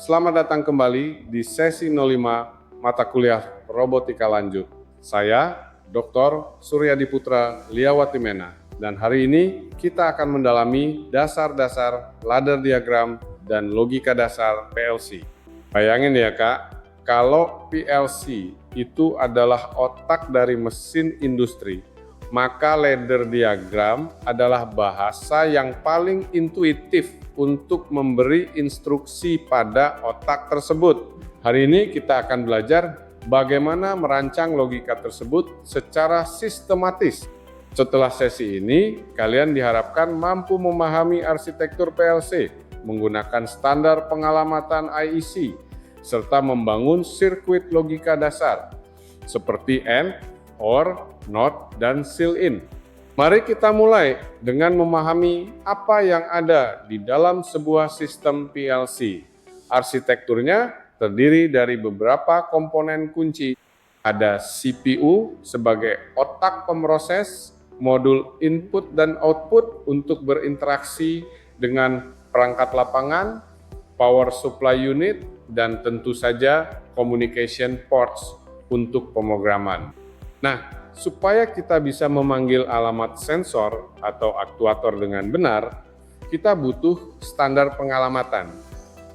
Selamat datang kembali di sesi 05 mata kuliah Robotika Lanjut. Saya Dr. Suryadi Putra Liawati Mena, dan hari ini kita akan mendalami dasar-dasar ladder diagram dan logika dasar PLC. Bayangin ya Kak, kalau PLC itu adalah otak dari mesin industri, maka ladder diagram adalah bahasa yang paling intuitif untuk memberi instruksi pada otak tersebut. Hari ini kita akan belajar bagaimana merancang logika tersebut secara sistematis. Setelah sesi ini, kalian diharapkan mampu memahami arsitektur PLC, menggunakan standar pengalamatan IEC, serta membangun sirkuit logika dasar seperti AND, OR, NOT, dan SIL-IN. Mari kita mulai dengan memahami apa yang ada di dalam sebuah sistem PLC. Arsitekturnya terdiri dari beberapa komponen kunci. Ada CPU sebagai otak pemroses, modul input dan output untuk berinteraksi dengan perangkat lapangan, power supply unit, dan tentu saja communication ports untuk pemrograman. Nah, supaya kita bisa memanggil alamat sensor atau aktuator dengan benar, kita butuh standar pengalamatan.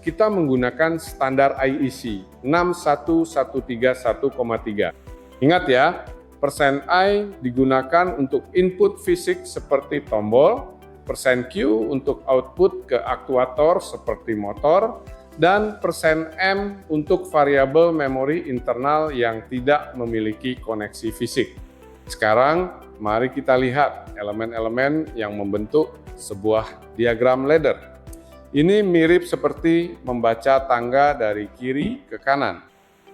Kita menggunakan standar IEC 61131,3. Ingat ya, persen %I digunakan untuk input fisik seperti tombol, persen %Q untuk output ke aktuator seperti motor, dan persen %M untuk variabel memori internal yang tidak memiliki koneksi fisik. Sekarang, mari kita lihat elemen-elemen yang membentuk sebuah diagram ladder. Ini mirip seperti membaca tangga dari kiri ke kanan.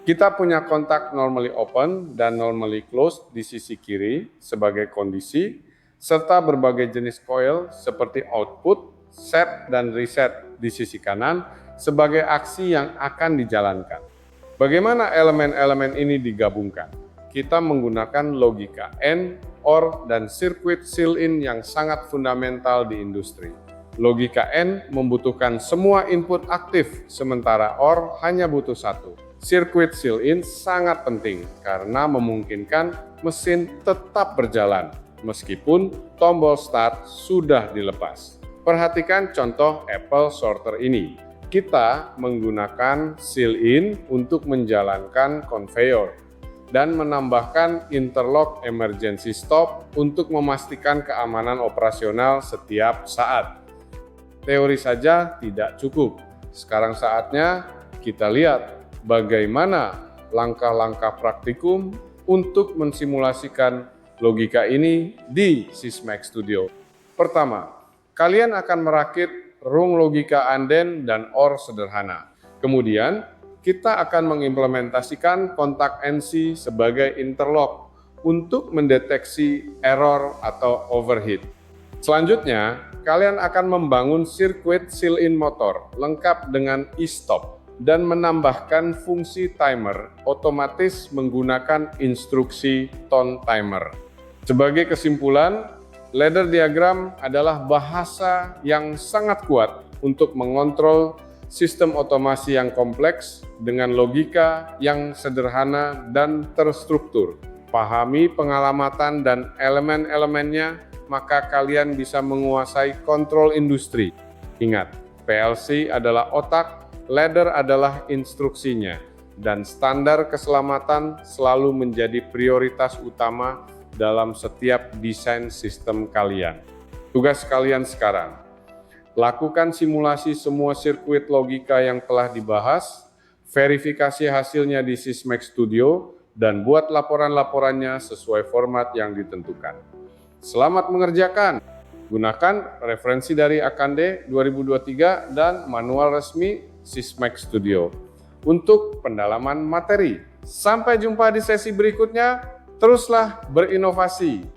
Kita punya kontak normally open dan normally closed di sisi kiri sebagai kondisi, serta berbagai jenis coil seperti output, set, dan reset di sisi kanan sebagai aksi yang akan dijalankan. Bagaimana elemen-elemen ini digabungkan? Kita menggunakan logika AND, OR, dan sirkuit SIL-IN yang sangat fundamental di industri. Logika AND membutuhkan semua input aktif, sementara OR hanya butuh satu. Sirkuit SIL-IN sangat penting karena memungkinkan mesin tetap berjalan, meskipun tombol start sudah dilepas. Perhatikan contoh Apple sorter ini. Kita menggunakan SIL-IN untuk menjalankan conveyor dan menambahkan interlock emergency stop untuk memastikan keamanan operasional setiap saat. Teori saja tidak cukup. Sekarang saatnya kita lihat bagaimana langkah-langkah praktikum untuk mensimulasikan logika ini di Sysmex Studio. Pertama, kalian akan merakit rung logika anden dan OR sederhana. Kemudian, kita akan mengimplementasikan kontak NC sebagai interlock untuk mendeteksi error atau overheat. Selanjutnya, kalian akan membangun sirkuit SIL-IN motor lengkap dengan e-stop dan menambahkan fungsi timer otomatis menggunakan instruksi tone timer. Sebagai kesimpulan, ladder diagram adalah bahasa yang sangat kuat untuk mengontrol sistem otomasi yang kompleks dengan logika yang sederhana dan terstruktur. Pahami pengalamatan dan elemen-elemennya, maka kalian bisa menguasai kontrol industri. Ingat, PLC adalah otak, ladder adalah instruksinya, dan standar keselamatan selalu menjadi prioritas utama dalam setiap desain sistem kalian. Tugas kalian sekarang, lakukan simulasi semua sirkuit logika yang telah dibahas, verifikasi hasilnya di Sysmex Studio, dan buat laporan-laporannya sesuai format yang ditentukan. Selamat mengerjakan! Gunakan referensi dari Akande 2023 dan manual resmi Sysmex Studio untuk pendalaman materi. Sampai jumpa di sesi berikutnya, teruslah berinovasi.